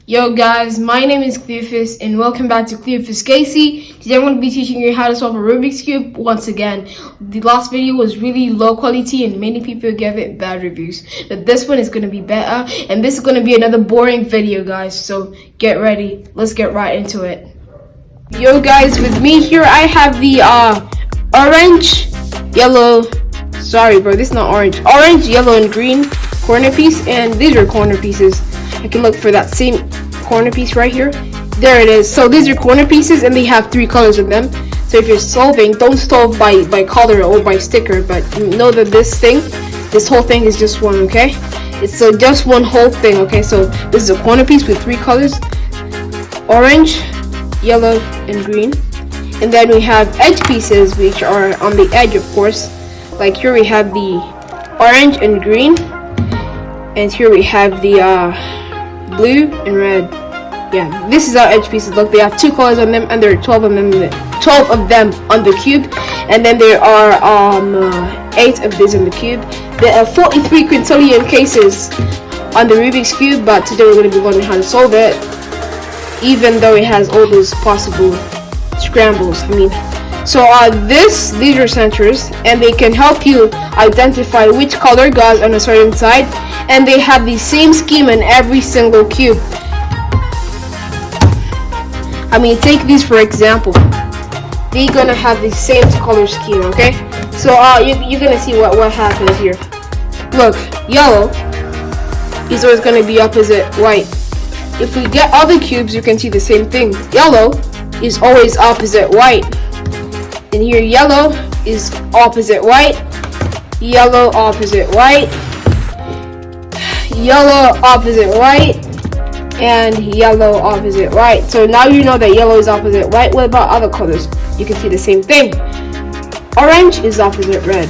Yo guys, my name is Cleophas and welcome back to Cleophas Casey. Today I'm going to be teaching you how to solve a Rubik's Cube once again. The last video was really low quality and many people gave it bad reviews. But this one is going to be better and this is going to be another boring video guys. So get ready, let's get right into it. Yo guys, with me here I have the orange, yellow, sorry bro, this is not orange. Orange, yellow and green corner piece, and these are corner pieces. I can look for that same corner piece right here. There it is. So these are corner pieces and they have 3 colors in them. So if you're solving, don't solve by color or by sticker, but know that this whole thing is just one, okay? It's just one whole thing, okay? So this is a corner piece with 3 colors: orange, yellow, and green. And then we have edge pieces, which are on the edge, of course. Like here we have the orange and green, and here we have the blue and red. Yeah, this is our edge pieces. Look, they have 2 colors on them, and there are 12 of them on the cube, and then there are 8 of these in the cube. There are 43 quintillion cases on the Rubik's cube, but today we're going to be learning how to solve it, even though it has all those possible scrambles. So these are centers, and they can help you identify which color goes on a certain side, and they have the same scheme in every single cube. Take these for example. They're gonna have the same color scheme, okay? So you're gonna see what happens here. Look, yellow is always gonna be opposite white. If we get other cubes, you can see the same thing. Yellow is always opposite white. And here yellow is opposite white, yellow opposite white, yellow opposite white, and yellow opposite white. So now you know that yellow is opposite white. What about other colors? You can see the same thing. Orange is opposite red.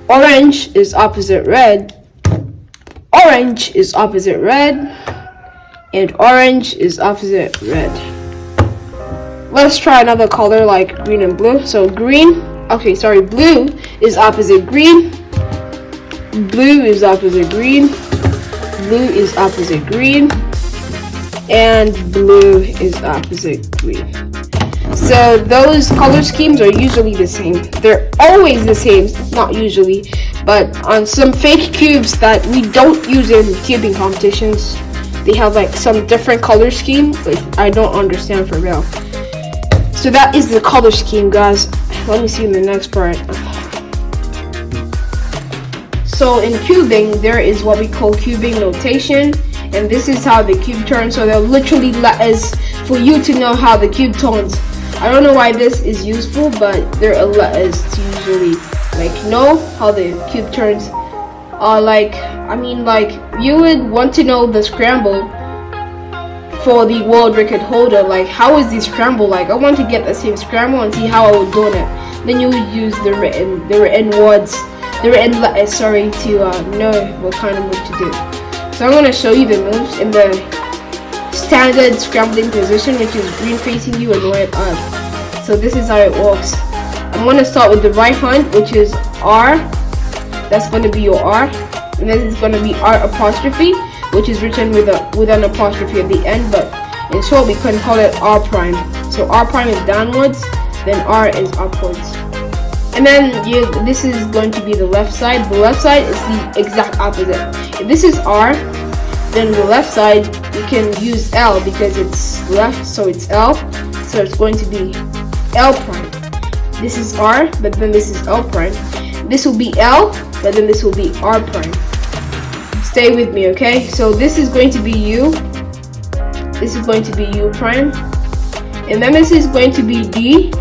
Orange is opposite red. Orange is opposite red. And orange is opposite red. Let's try another color like green and blue. So blue is opposite green. Blue is opposite green. Blue is opposite green. And blue is opposite green. So those color schemes are usually the same. They're always the same, not usually, but on some fake cubes that we don't use in cubing competitions, they have like some different color scheme, which I don't understand for real. So that is the color scheme, guys. Let me see in the next part. So in cubing, there is what we call cubing notation, and this is how the cube turns. So they're literally letters for you to know how the cube turns. I don't know why this is useful, but there are letters to usually know how the cube turns. You would want to know the scramble for the world record holder. Like, how is this scramble? Like, I want to get the same scramble and see how I would do it. Then you would use the written letters, to know what kind of move to do. So I'm going to show you the moves in the standard scrambling position, which is green facing you and white up. So this is how it works. I'm going to start with the right hand, which is R. That's going to be your R. And then it's going to be R apostrophe, which is written with an apostrophe at the end, but in short we can call it R prime. So R prime is downwards, then R is upwards. And then this is going to be the left side. The left side is the exact opposite. If this is R, then the left side you can use L because it's left, so it's L. So it's going to be L prime. This is R, but then this is L prime. This will be L, but then this will be R prime. Stay with me, okay? So this is going to be U. This is going to be U prime. And then this is going to be D.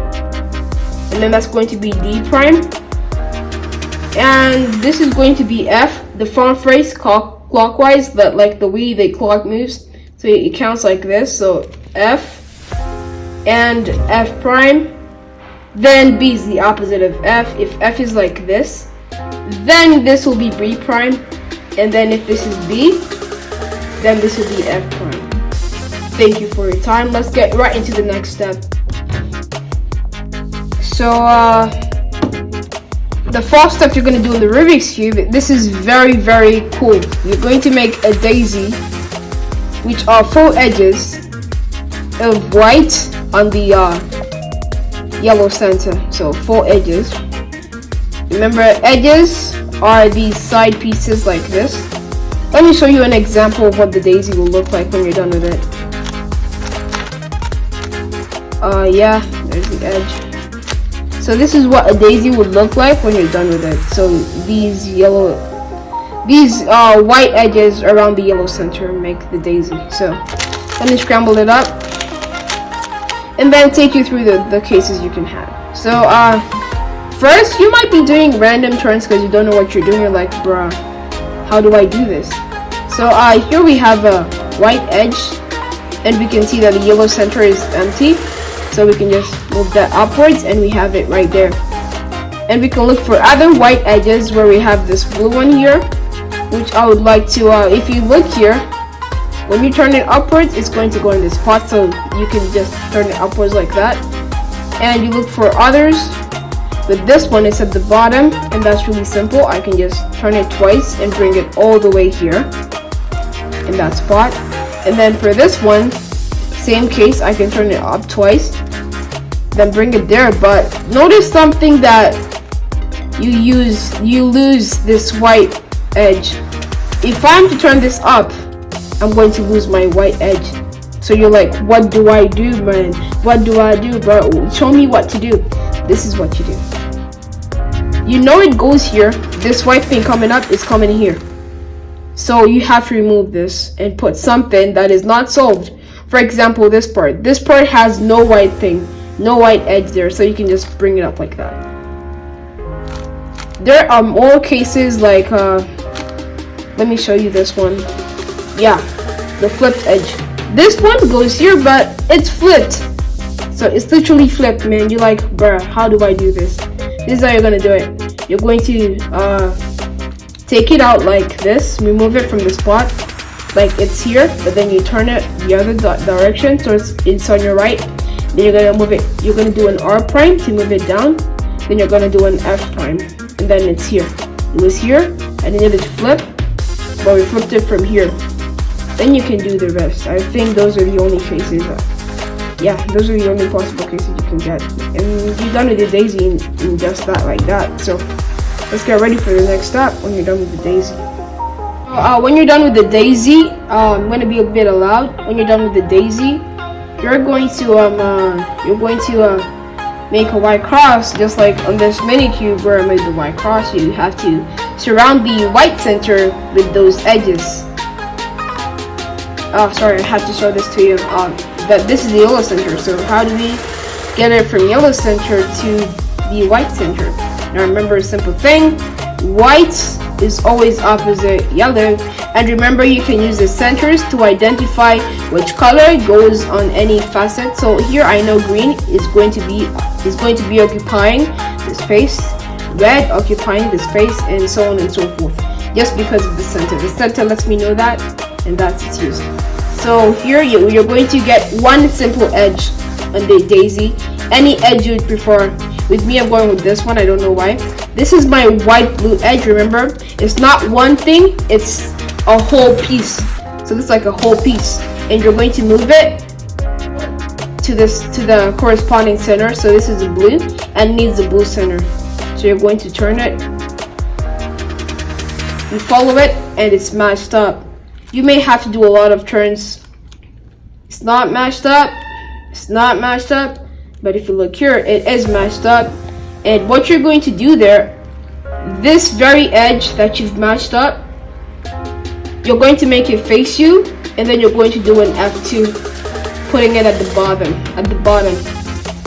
And then that's going to be D prime. And this is going to be F. The front face clockwise, like the way the clock moves. So it counts like this. So F and F prime. Then B is the opposite of F. If F is like this, then this will be B prime. And then if this is B, then this will be F prime. Thank you for your time. Let's get right into the next step. So the first step you're going to do in the Rubik's Cube, this is very, very cool. You're going to make a daisy which are 4 edges of white on the yellow center. So 4 edges. Remember, edges are these side pieces like this. Let me show you an example of what the daisy will look like when you're done with it. Yeah, there's the edge. So this is what a daisy would look like when you're done with it. So these white edges around the yellow center make the daisy. So let me scramble it up and then take you through the cases you can have. So first, you might be doing random turns because you don't know what you're doing. You're like, bruh, how do I do this? So here we have a white edge, and we can see that the yellow center is empty. So we can just move that upwards, and we have it right there. And we can look for other white edges where we have this blue one here, which I would like to, if you look here, when you turn it upwards, it's going to go in this spot. So you can just turn it upwards like that. And you look for others. With this one, it's at the bottom, and that's really simple. I can just turn it twice and bring it all the way here in that spot. And then for this one, same case, I can turn it up twice, then bring it there. But notice something, that you lose this white edge. If I'm to turn this up, I'm going to lose my white edge. So you're like, what do I do, man? What do I do, bro? Show me what to do. This is what you do. You know it goes here. This white thing coming up is coming here. So you have to remove this and put something that is not solved. For example, this part. This part has no white thing, no white edge there. So you can just bring it up like that. There are more cases like, let me show you this one. Yeah, the flipped edge. This one goes here, but it's flipped. So it's literally flipped, man. You're like, bruh, how do I do this? This is how you're gonna do it. You're going to take it out like this, remove it from the spot, like it's here, but then you turn it the other direction, so it's on your right. Then you're gonna move it. You're gonna do an R prime to move it down. Then you're gonna do an F prime, and then it's here. It was here, and then it's flip, but we flipped it from here. Then you can do the rest. I think those are the only cases. Yeah, those are the only possible cases you can get. And you're done with the daisy in just that, like that. So let's get ready for the next step when you're done with the daisy. When you're done with the daisy, I'm going to be a bit loud. When you're done with the daisy, you're going to make a white cross, just like on this mini cube where I made the white cross. You have to surround the white center with those edges. Oh, sorry, I have to show this to you. That this is the yellow center. So how do we get it from yellow center to the white center? Now remember a simple thing. White is always opposite yellow. And remember, you can use the centers to identify which color goes on any facet. So here I know green is going to be occupying this space, red occupying the space, and so on and so forth. Just because of the center. The center lets me know that, and that's its use. So here you're going to get one simple edge on the daisy. Any edge you'd prefer. With me, I'm going with this one. I don't know why. This is my white blue edge. Remember, it's not one thing, it's a whole piece. So this is like a whole piece, and you're going to move it to the corresponding center. So this is the blue and needs the blue center. So you're going to turn it. You follow it, and it's matched up. You may have to do a lot of turns. It's not matched up. It's not matched up. But if you look here, it is matched up. And what you're going to do there, this very edge that you've matched up, you're going to make it face you, and then you're going to do an F2, putting it at the bottom.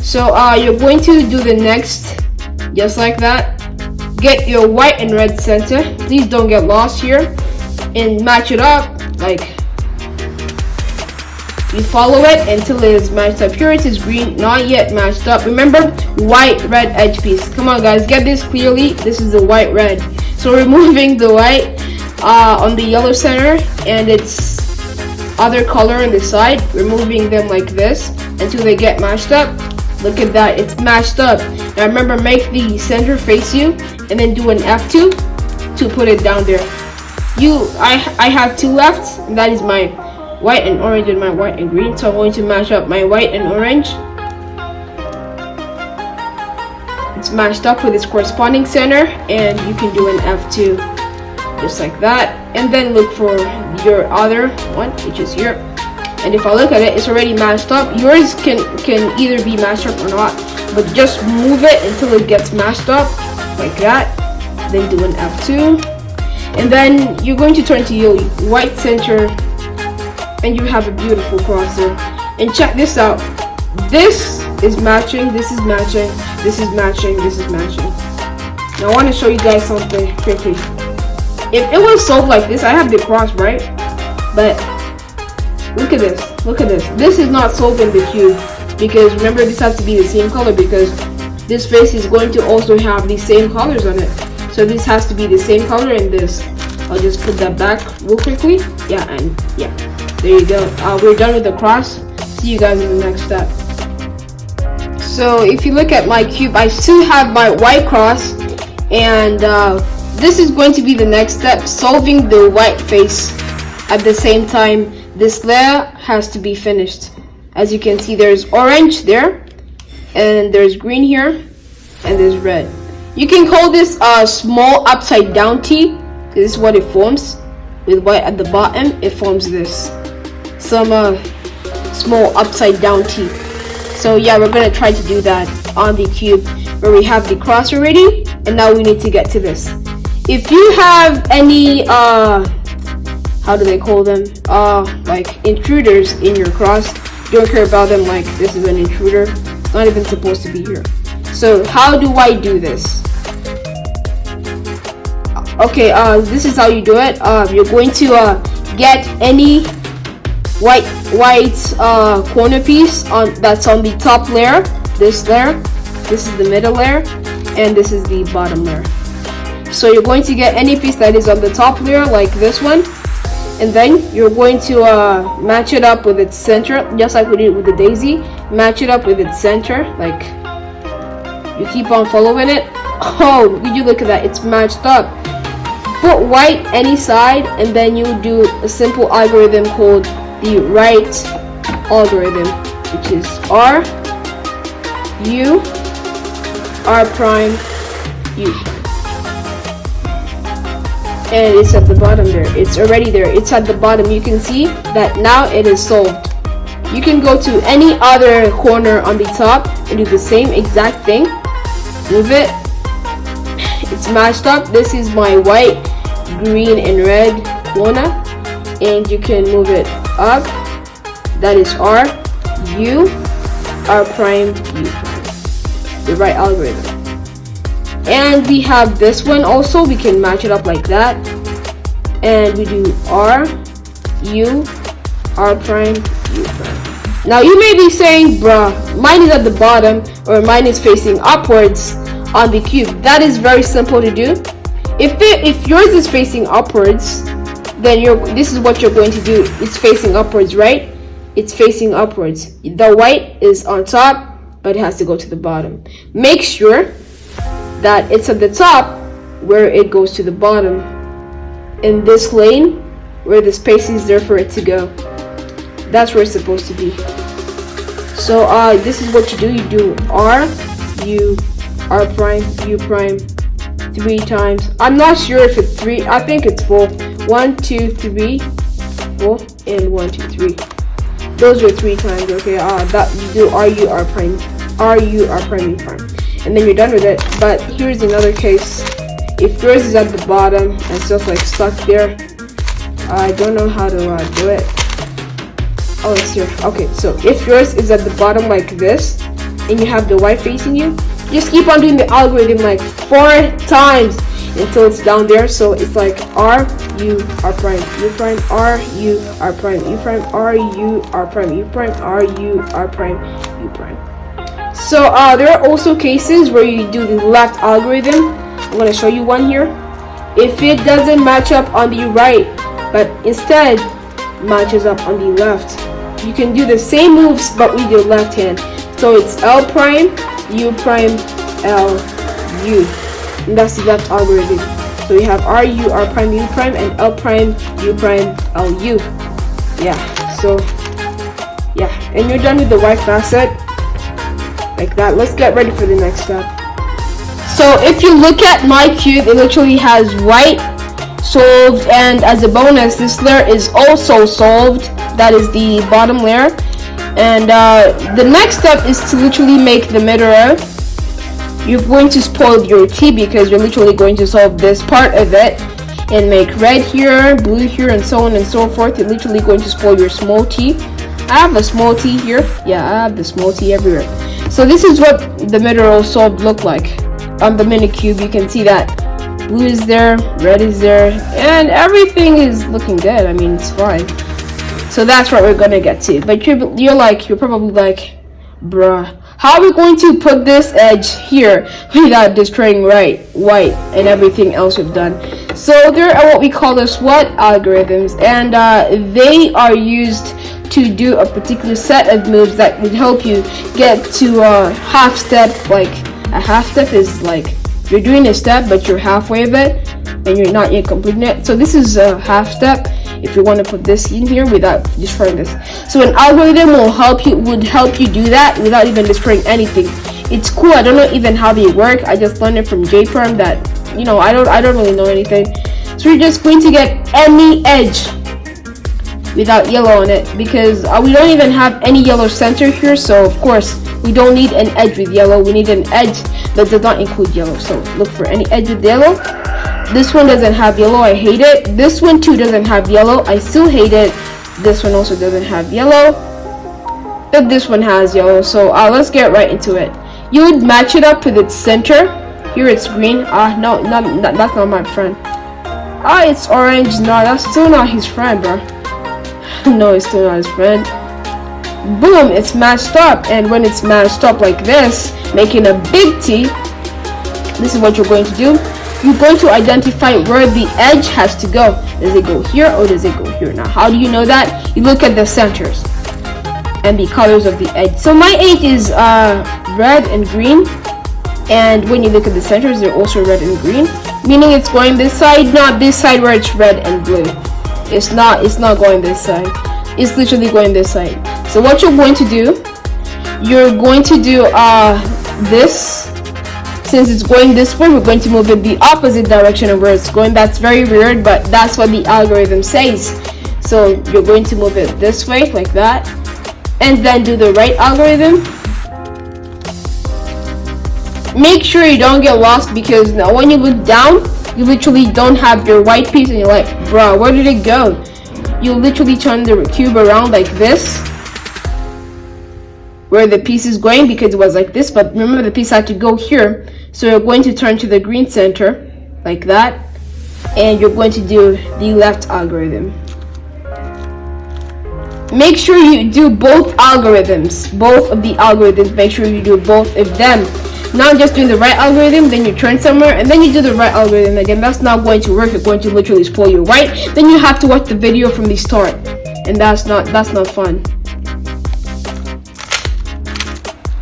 So you're going to do the next, just like that. Get your white and red center. Please don't get lost here. And match it up, like you follow it until it is matched up. Here it is green, not yet matched up. Remember, white red edge piece. Come on guys, get this clearly. This is the white red. So removing the white on the yellow center and its other color on the side, removing them like this until they get matched up. Look at that, it's matched up. Now remember, make the center face you and then do an F2 to put it down there. I have two left, and that is my white and orange and my white and green. So I'm going to match up my white and orange. It's matched up with its corresponding center, and you can do an F2 just like that, and then look for your other one, which is here. And if I look at it, it's already matched up. Yours can either be matched up or not, but just move it until it gets matched up like that, then do an F2, and then you're going to turn to your white center, and you have a beautiful cross there. And check this out, this is matching, this is matching, this is matching, this is matching. Now I want to show you guys something quickly. If it was solved like this, I have the cross, right? But look at this, look at this. This is not solved in the cube, because remember, this has to be the same color, because this face is going to also have the same colors on it. So this has to be the same color in this. I'll just put that back real quickly. Yeah, and yeah, there you go. We're done with the cross. See you guys in the next step. So if you look at my cube, I still have my white cross, and this is going to be the next step, solving the white face. At the same time, this layer has to be finished. As you can see, there's orange there, and there's green here, and there's red. You can call this a small upside down T, because this is what it forms. With white at the bottom, it forms this, some small upside down T. So yeah, we're gonna try to do that on the cube where we have the cross already, and now we need to get to this. If you have any how do they call them, like intruders in your cross, don't care about them, like this is an intruder, it's not even supposed to be here. So how do I do this? Okay, this is how you do it. You're going to get any white corner piece that's on the top layer, this layer, this is the middle layer, and this is the bottom layer. So you're going to get any piece that is on the top layer, like this one, and then you're going to match it up with its center, just like we did with the daisy. Match it up with its center, like you keep on following it. Oh, did you look at that? It's matched up. Put white any side, and then you do a simple algorithm called the right algorithm, which is R, U, R prime, U prime. And it's at the bottom there. It's already there. It's at the bottom. You can see that now it is solved. You can go to any other corner on the top and do the same exact thing. Move it. It's matched up. This is my white, green, and red corner, and you can move it up. That is R, U, R prime, U prime. The right algorithm. And we have this one also. We can match it up like that, and we do R, U, R prime, U prime. Now you may be saying, bruh, mine is at the bottom, or mine is facing upwards on the cube. That is very simple to do. If yours is facing upwards, then this is what you're going to do. It's facing upwards, right? It's facing upwards. The white is on top, but it has to go to the bottom. Make sure that it's at the top where it goes to the bottom, in this lane where the space is there for it to go. That's where it's supposed to be. So this is what you do. You do R, U, R prime, U prime 3 times. I'm not sure if it's 3. I think it's 4. 1, 2, 3, 4, and 1, 2, 3. Those are 3 times. Okay. That you do R, U, R prime, R, U, R prime, U prime, and then you're done with it. But here's another case. If yours is at the bottom and it's just like stuck there, I don't know how to do it. Oh, it's here. Okay, so if yours is at the bottom like this, and you have the white facing you, just keep on doing the algorithm like 4 times until it's down there. So it's like R, U, R prime, U prime, R, U, R prime, U prime, R, U, R prime, U prime, R, U, R prime, U prime. So there are also cases where you do the left algorithm. I'm going to show you one here. If it doesn't match up on the right, but instead matches up on the left, you can do the same moves but with your left hand. So it's L prime, U prime, L, U, and that's the left algorithm. So we have R, U, R prime, U prime, and L prime, U prime, L, U. Yeah, So yeah, and you're done with the white facet like that. Let's get ready for the next step. So if you look at my cube, it literally has white solved, and as a bonus, this layer is also solved. That is the bottom layer. And the next step is to literally make the mirror. You're going to spoil your tea because you're literally going to solve this part of it and make red here, blue here, and so on and so forth. You're literally going to spoil your small tea. I have a small tea here. Yeah, I have the small tea everywhere. So this is what the mirror solved look like. On the mini cube, you can see that blue is there, red is there, and everything is looking good. I mean, it's fine. So that's what we're gonna get to. But you're probably like, bruh, how are we going to put this edge here without destroying white and everything else we've done? So there are what we call the SWOT algorithms, and they are used to do a particular set of moves that would help you get to a half step. Like a half step is like you're doing a step but you're halfway of it and you're not yet completing it. So this is a half step if you want to put this in here without destroying this. So an algorithm would help you do that without even destroying anything. It's cool. I don't know even how they work. I just learned it from JPerm that, you know, I don't really know anything. So you're just going to get any edge without yellow on it because we don't even have any yellow center here. So of course we don't need an edge with yellow. We need an edge that does not include yellow. So look for any edge with yellow. This one doesn't have yellow. I hate it. This one too doesn't have yellow. I still hate it. This one also doesn't have yellow. But this one has yellow. So let's get right into it. You would match it up with its center. Here it's green. No, that's not my friend. It's orange. No, that's still not his friend, bro. No, it's still not his friend. Boom, it's matched up. And when it's matched up like this, making a big T, this is what you're going to do. You're going to identify where the edge has to go. Does it go here or does it go here? Now, how do you know that? You look at the centers and the colors of the edge. So my edge is red and green. And when you look at the centers, they're also red and green. Meaning it's going this side, not this side where it's red and blue. It's not going this side. It's literally going this side. So what you're going to do, you're going to do this. Since it's going this way, we're going to move it the opposite direction of where it's going. That's very weird, but that's what the algorithm says. So you're going to move it this way, like that, and then do the right algorithm. Make sure you don't get lost because now when you look down, you literally don't have your white piece and you're like, bro, where did it go? You literally turn the cube around like this, where the piece is going because it was like this, but remember the piece had to go here. So you're going to turn to the green center like that, and you're going to do the left algorithm. Make sure you do both algorithms, both of the algorithms. Make sure you do both of them. Not just doing the right algorithm, then you turn somewhere, and then you do the right algorithm again. That's not going to work. You're going to literally spoil your white. Then you have to watch the video from the start, and that's not fun.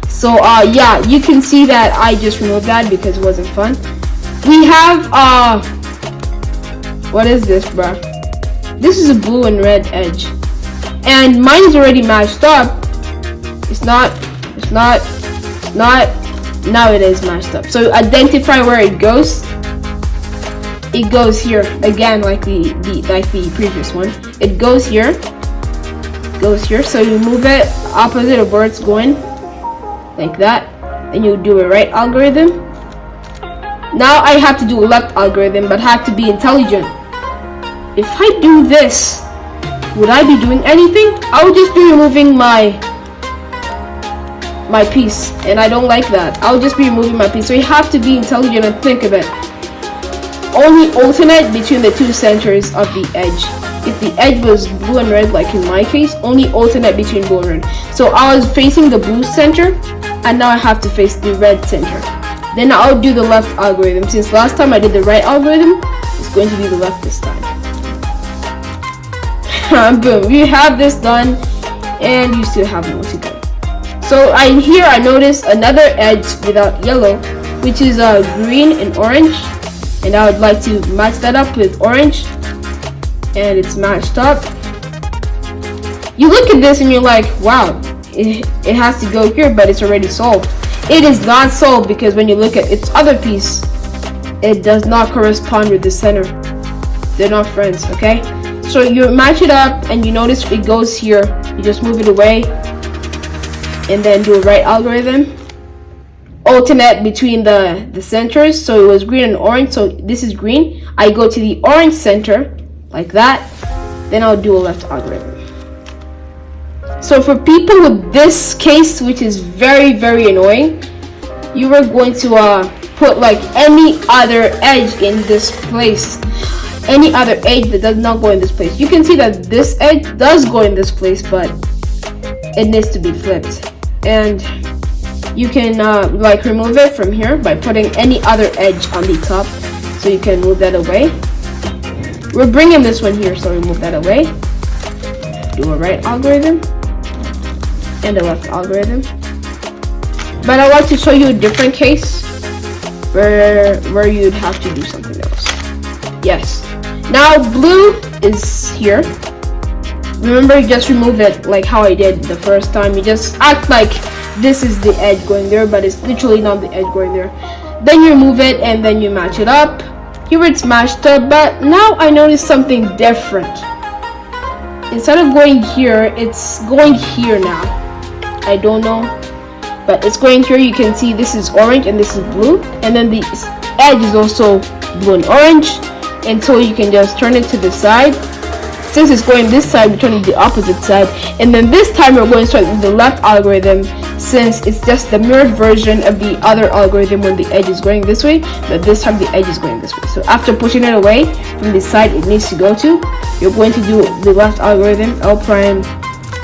So yeah, you can see that I just removed that because it wasn't fun. We have what is this, bruh? This is a blue and red edge, and mine's already matched up. It's not. Now it is matched up. So identify where it goes. It goes here again, like the previous one. It goes here. So you move it opposite of where it's going, like that, and you do a right algorithm. Now I have to do a left algorithm, but have to be intelligent. If I do this, would I be doing anything? I would just be removing my piece, and I don't like that. I'll just be removing my piece. So you have to be intelligent and think of it. Only alternate between the two centers of the edge. If the edge was blue and red, like in my case, only alternate between blue and red. So I was facing the blue center, and now I have to face the red center. Then I'll do the left algorithm. Since last time I did the right algorithm, it's going to be the left this time. Boom, we have this done, and you still have more to go. So here I noticed another edge without yellow, which is green and orange, and I would like to match that up with orange, and it's matched up. You look at this and you're like, wow, it has to go here, but it's already solved. It is not solved because when you look at its other piece, it does not correspond with the center. They're not friends, okay? So you match it up and you notice it goes here. You just move it away and then do a right algorithm. Alternate between the centers. So it was green and orange, so this is green. I go to the orange center like that, then I'll do a left algorithm. So for people with this case, which is very, very annoying, you are going to put like any other edge in this place, any other edge that does not go in this place. You can see that this edge does go in this place, but it needs to be flipped. And you can like remove it from here by putting any other edge on the top, so you can move that away. We're bringing this one here, so remove that away. Do a right algorithm and a left algorithm. But I want to show you a different case where you'd have to do something else. Yes. Now blue is here. Remember, you just remove it like how I did the first time. You just act like this is the edge going there, but it's literally not the edge going there. Then you remove it and then you match it up. Here it's matched up, but now I noticed something different. Instead of going here, it's going here now. I don't know, but it's going here. You can see this is orange and this is blue, and then the edge is also blue and orange, and so you can just turn it to the side. Since it's going this side, we turn it the opposite side, and then this time we're going to start with the left algorithm, since it's just the mirrored version of the other algorithm when the edge is going this way, but this time the edge is going this way. So after pushing it away from the side it needs to go to, you're going to do the left algorithm, L prime,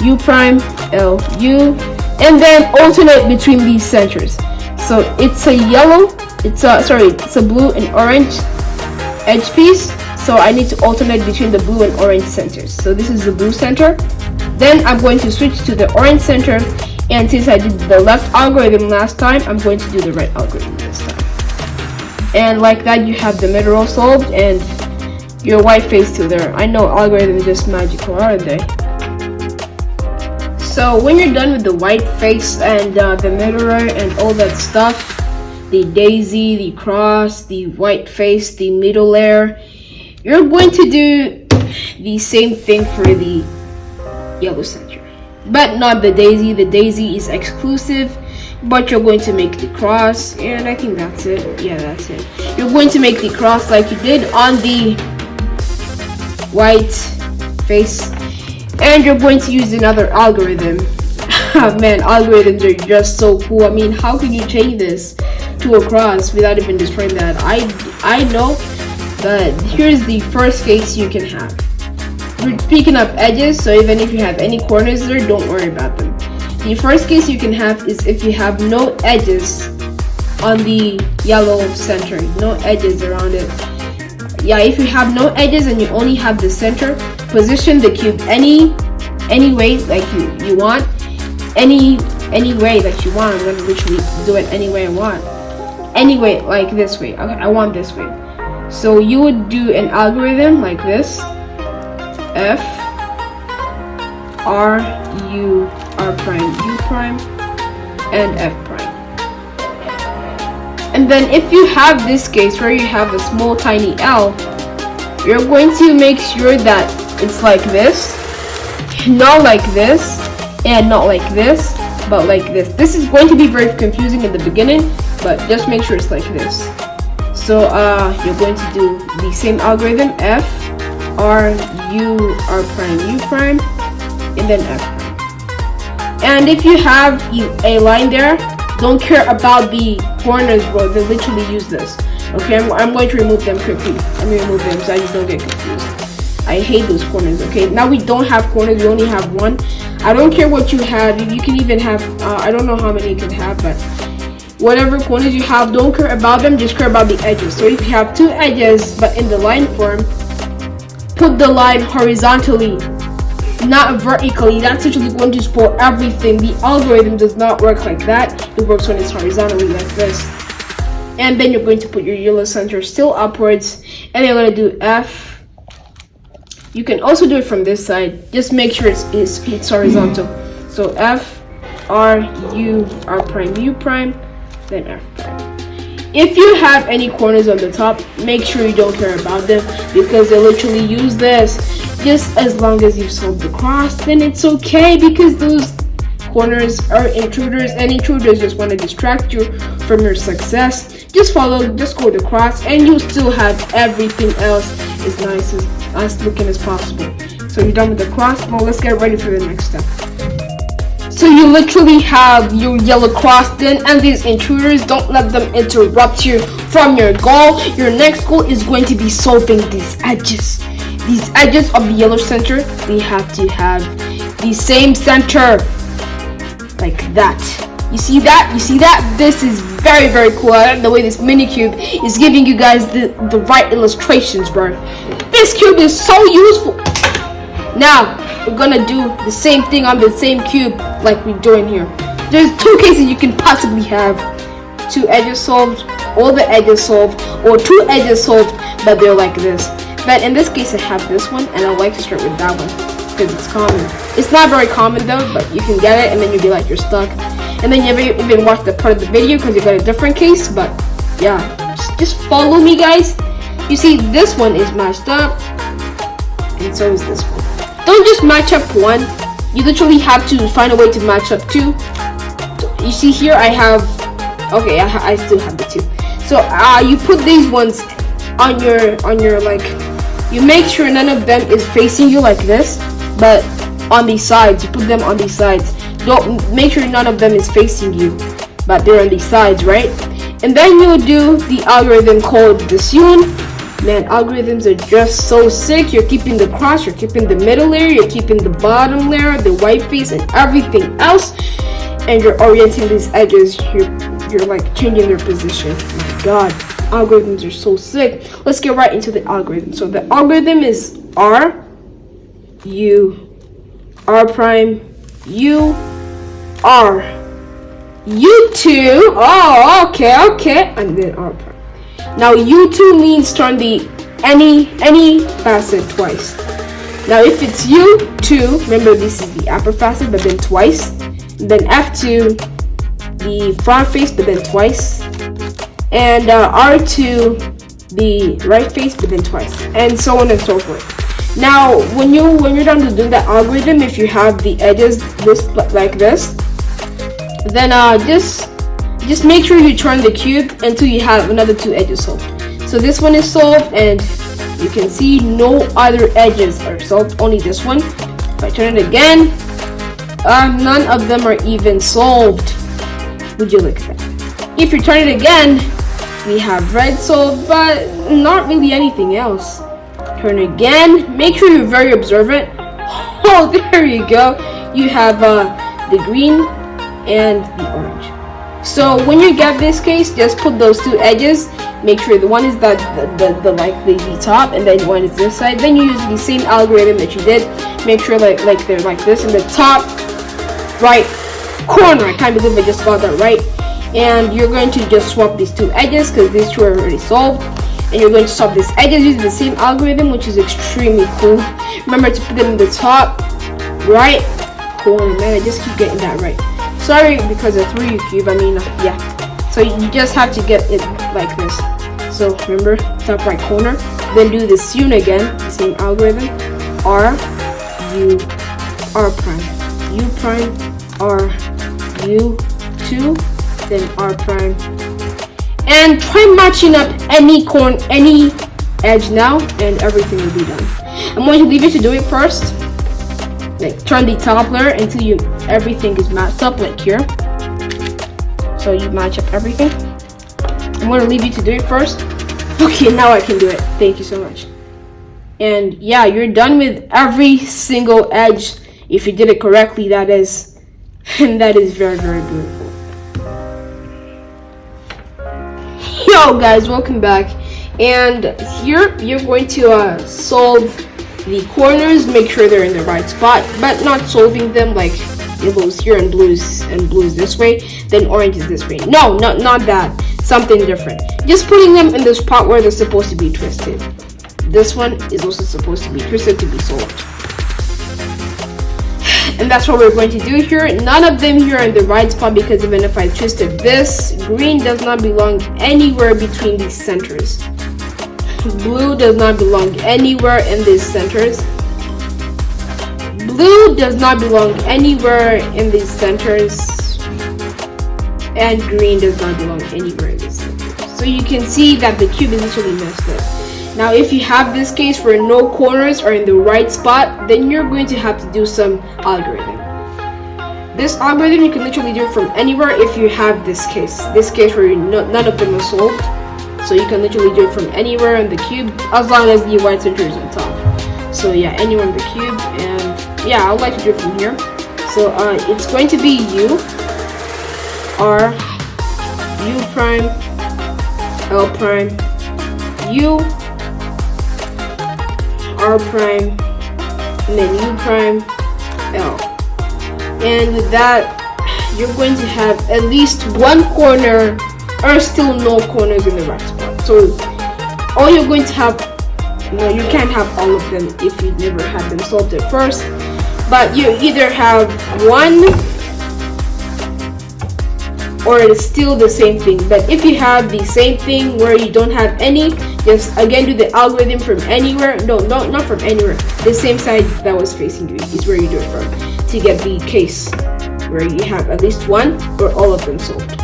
U prime, L, U, and then alternate between these centers. So it's a yellow, it's a blue and orange edge piece. So I need to alternate between the blue and orange centers. So this is the blue center. Then I'm going to switch to the orange center. And since I did the left algorithm last time, I'm going to do the right algorithm this time. And like that, you have the middle row solved and your white face still there. I know algorithms are just magical, aren't they? So when you're done with the white face and the mirror and all that stuff, the daisy, the cross, the white face, the middle layer, you're going to do the same thing for the yellow center, but not the daisy. The daisy is exclusive, but you're going to make the cross, and I think that's it. Yeah, that's it. You're going to make the cross like you did on the white face, and you're going to use another algorithm. Man, algorithms are just so cool. I mean, how can you change this to a cross without even destroying that? I know. But here's the first case you can have. We're picking up edges, so even if you have any corners there, don't worry about them. The first case you can have is if you have no edges on the yellow center, no edges around it. Yeah, if you have no edges and you only have the center, position the cube any way like you want, any way that you want. I'm gonna literally do it any way I want. Anyway, like this way. Okay, I want this way. So you would do an algorithm like this: F, R, U, R prime, U prime, and F prime. And then if you have this case where you have a small tiny L, you're going to make sure that it's like this, not like this, and not like this, but like this. This is going to be very confusing in the beginning, but just make sure it's like this. So you're going to do the same algorithm: F, R, U, R prime, U prime, and then F prime. And if you have a line there, don't care about the corners, bro. They literally use this. Okay, I'm going to remove them quickly. Let me remove them so I just don't get confused. I hate those corners. Okay, now we don't have corners. We only have one. I don't care what you have. You can even have, I don't know how many you can have, but whatever corners you have, don't care about them, just care about the edges. So if you have two edges but in the line form, put the line horizontally, not vertically. That's actually going to spoil everything. The algorithm does not work like that. It works when it's horizontally like this. And then you're going to put your yellow center still upwards, and you're going to do F, You can also do it from this side. Just make sure it's horizontal. So F, R, U, R prime, U prime, then F prime. If you have any corners on the top, make sure you don't care about them because they literally use this. Just as long as you've solved the cross, then it's okay because those corners are intruders, and intruders just want to distract you from your success. Just go the cross, and you still have everything else as looking as possible. So you're done with the cross. Now let's get ready for the next step. So you literally have your yellow cross then, and these intruders, don't let them interrupt you from your goal. Your next goal is going to be solving these edges. These edges of the yellow center, they have to have the same center, like that. You see that? This is very, very cool. I like the way this mini cube is giving you guys the right illustrations, bro. This cube is so useful. Now we're gonna do the same thing on the same cube like we're doing here. There's two cases you can possibly have: two edges solved, all the edges solved, or two edges solved but they're like this. But in this case I have this one, and I like to start with that one because it's common. It's not very common though, but you can get it and then you'll be like you're stuck, and then you never even watch the part of the video because you got a different case. But yeah, just follow me, guys. You see, this one is matched up, and so is this one. Don't just match up one, you literally have to find a way to match up two. You see here I have, okay, I still have the two. So you put these ones on your like, you make sure none of them is facing you like this, but on these sides, you put them on these sides. Don't make sure none of them is facing you, but they're on these sides, right? And then you'll do the algorithm called the Sun. Man, algorithms are just so sick. You're keeping the cross, you're keeping the middle layer, you're keeping the bottom layer, the white face, and everything else, and you're orienting these edges. You're like changing their position. My God, algorithms are so sick. Let's get right into the algorithm. So the algorithm is R, U, R prime, U, R, U2. Oh, okay, and then R prime. Now U2 means turn the any facet twice. Now if it's U2, remember this is the upper facet but then twice. And then F2, the front face but then twice. And R2, the right face but then twice. And so on and so forth. Now when you're done to do that algorithm, if you have the edges like this, then just make sure you turn the cube until you have another two edges solved. So this one is solved, and you can see no other edges are solved, only this one. If I turn it again, none of them are even solved. Would you look at that? If you turn it again, we have red solved, but not really anything else. Turn again, make sure you're very observant. Oh, there you go. You have the green and the orange. So when you get this case, just put those two edges. Make sure the one is the top, and then one is this side. Then you use the same algorithm that you did. Make sure like they're like this in the top right corner. I can't believe I just got that right. And you're going to just swap these two edges because these two are already solved. And you're going to swap these edges using the same algorithm, which is extremely cool. Remember to put them in the top right corner. Man, I just keep getting that right. Sorry because I threw you cube, I mean, yeah. So you just have to get it like this. So remember, top right corner. Then do the Sun again, the same algorithm. R, U, R prime, U prime, R, U, 2, then R prime. And try matching up any edge now, and everything will be done. I'm going to leave you to do it first. Like turn the top layer until everything is matched up, like here. So you match up everything. I'm going to leave you to do it first. Okay, now I can do it. Thank you so much. And yeah, you're done with every single edge. If you did it correctly, that is. And that is very, very beautiful. Yo guys, welcome back. And here you're going to solve the corners, make sure they're in the right spot, but not solving them like yellows here and blues this way, then orange is this way. No, not that. Something different. Just putting them in the spot where they're supposed to be twisted. this one is also supposed to be twisted to be solved. And that's what we're going to do here. None of them here are in the right spot, because even if I twisted this, green does not belong anywhere between these centers. Blue does not belong anywhere in these centers. Blue does not belong anywhere in these centers. And green does not belong anywhere in these centers. So you can see that the cube is literally messed up. Now if you have this case where no corners are in the right spot, then you're going to have to do some algorithm. This algorithm you can literally do from anywhere if you have this case where none of them are solved. So you can literally do it from anywhere on the cube, as long as the white center is on top. So yeah, anywhere on the cube, and yeah, I would like to do it from here. So it's going to be U, R, U prime, L prime, U, R prime, and then U prime, L. And with that, you're going to have at least one corner or still no corners in the right spot. So all you're going to have, no, you can't have all of them if you never had them solved at first, but you either have one or it's still the same thing. But if you have the same thing where you don't have any, just again do the algorithm from anywhere. No, not from anywhere. The same side that was facing you is where you do it from to get the case where you have at least one or all of them solved.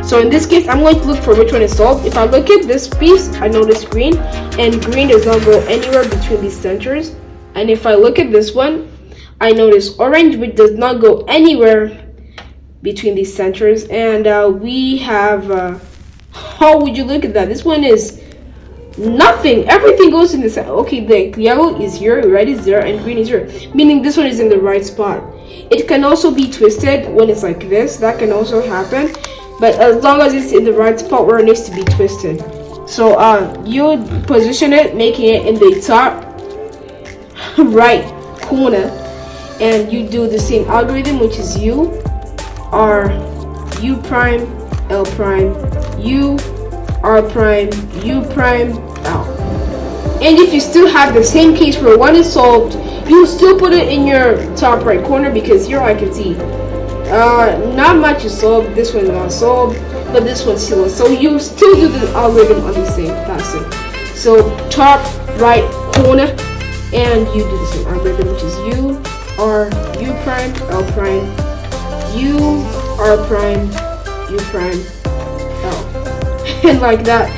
So in this case, I'm going to look for which one is solved. If I look at this piece, I notice green, and green does not go anywhere between these centers. And if I look at this one, I notice orange, which does not go anywhere between these centers. And we have, how would you look at that? This one is nothing. Everything goes in the center. Okay, the yellow is here, red is there, and green is here, meaning this one is in the right spot. It can also be twisted when it's like this. That can also happen. But as long as it's in the right spot where it needs to be twisted. So you position it, making it in the top right corner, and you do the same algorithm, which is U, R, U prime, L prime, U, R prime, U prime, L. And if you still have the same case where one is solved, you still put it in your top right corner, because here I can see not much is solved. This one is not solved, but this one still is. So you still do the algorithm on the same facet. So top right corner, and you do the same algorithm, which is U, R, U prime, L prime, U, R prime, U prime, L. And like that,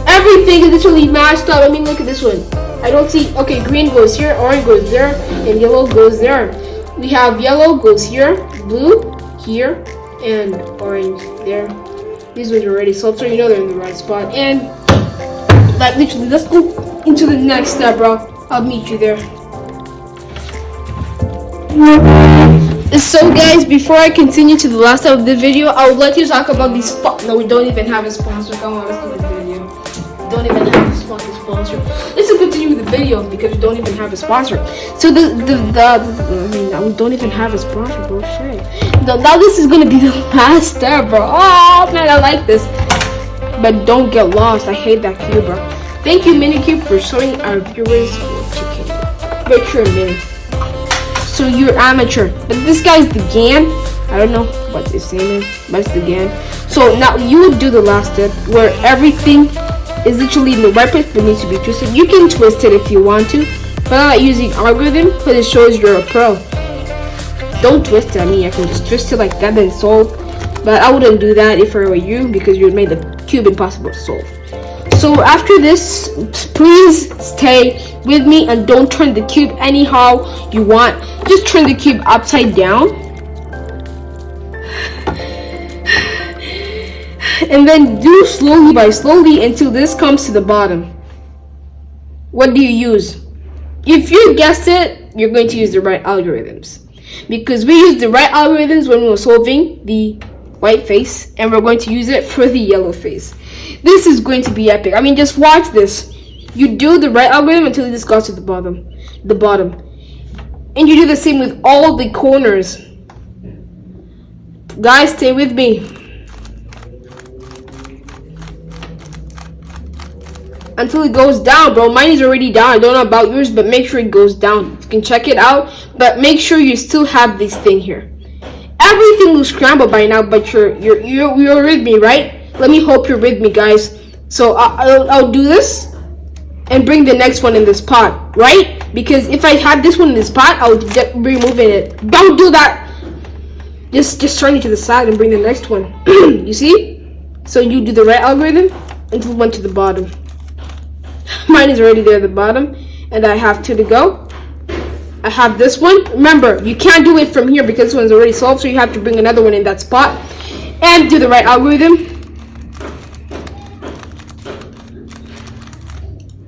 everything is literally matched up. I mean, look at this one. I don't see, okay, green goes here, orange goes there, and yellow goes there. We have yellow goes here, blue here, and orange there. These ones are already solved, so you know they're in the right spot. And like literally, let's go into the next step, bro. I'll meet you there. So guys, before I continue to the last step of the video, I would like to talk about these no, we don't even have a sponsor. Come on, let's do the video. We don't even have a sponsor. Let's continue with the video because we don't even have a sponsor. So I mean, we don't even have a sponsor, bro. Shit. Now this is gonna be the last step, bro. Oh man, I like this. But don't get lost. I hate that cube, bro. Thank you, Minicube, for showing our viewers what you can do. But you're a mini. So you're amateur. But this guy's the GAN. I don't know what his name is, but it's the GAN. So now you would do the last step where everything is literally in the right place but needs to be twisted. You can twist it if you want to, but I like using algorithm because it shows you're a pro. Don't twist it. I mean, I can just twist it like that and solve, but I wouldn't do that if I were you because you would make the cube impossible to solve. So after this, please stay with me and don't turn the cube anyhow you want. Just turn the cube upside down. And then do slowly by slowly until this comes to the bottom. What do you use? If you guessed it, you're going to use the right algorithms. Because we used the right algorithms when we were solving the white face, and we're going to use it for the yellow face. This is going to be epic. I mean, just watch this. You do the right algorithm until this goes to the bottom. And you do the same with all the corners. Guys, stay with me. until it goes down, bro. Mine is already down. I don't know about yours, but make sure it goes down. You can check it out, but make sure you still have this thing here. Everything looks scrambled by now, but you're with me, right? Let me hope you're with me, guys. So I'll do this and bring the next one in this pot, right? Because if I had this one in this pot, I would be removing it. Don't do that. Just turn it to the side and bring the next one. You see? So you do the right algorithm until one to the bottom. Mine is already there at the bottom, and I have two to go. I have this one. Remember, you can't do it from here because this one's already solved, so you have to bring another one in that spot and do the right algorithm.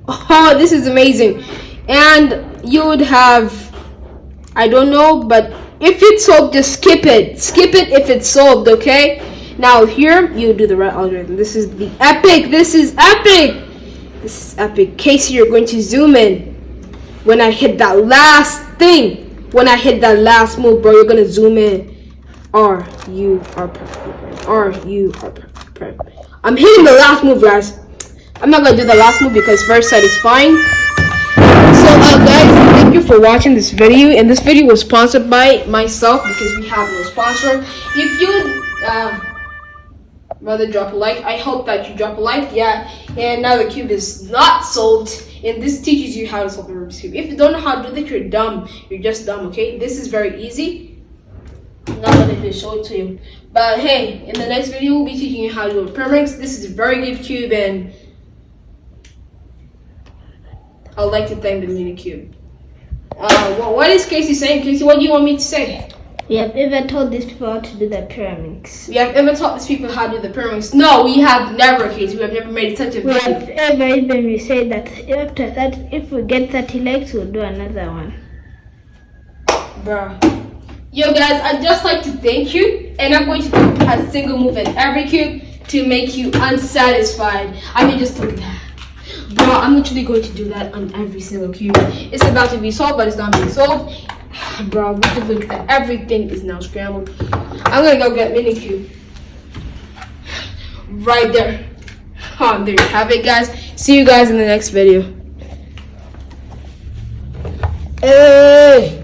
Oh, this is amazing. And you would have, I don't know, but if it's solved, just skip it. Skip it if it's solved, okay? Now here, you do the right algorithm. This is the epic. This is epic. This is epic. Casey, you're going to zoom in. When I hit that last thing, when I hit that last move, bro, you're going to zoom in. You are perfect. You are perfect. I'm hitting the last move, guys. I'm not going to do the last move because first sight is fine. So guys, thank you for watching this video, and this video was sponsored by myself because we have no sponsor. If you rather drop a like, I hope that you drop a like. Yeah, and now the cube is not solved, and this teaches you how to solve the Rubik's Cube. If you don't know how to do that, you're dumb. You're just dumb, okay? This is very easy. Not that I can show it to you, but hey, in the next video we'll be teaching you how to do a Pyraminx. This is a very good cube, and I'd like to thank the mini cube. What is Casey saying? Casey, what do you want me to say? We have ever told these people how to do the Pyraminx. We have ever taught these people how to do the Pyraminx? No, we have never, Casey. We have never made such a video. We have ever even we said that after that, if we get 30 likes, we'll do another one. Bruh. Yo guys, I'd just like to thank you, and I'm going to do a single move in every cube to make you unsatisfied. I mean, just look at that. Bro, I'm literally going to do that on every single cube. It's about to be solved, but it's not being solved. Bro, look at that. Everything is now scrambled. I'm gonna go get mini cube. Right there. Oh, there you have it, guys. See you guys in the next video. Hey!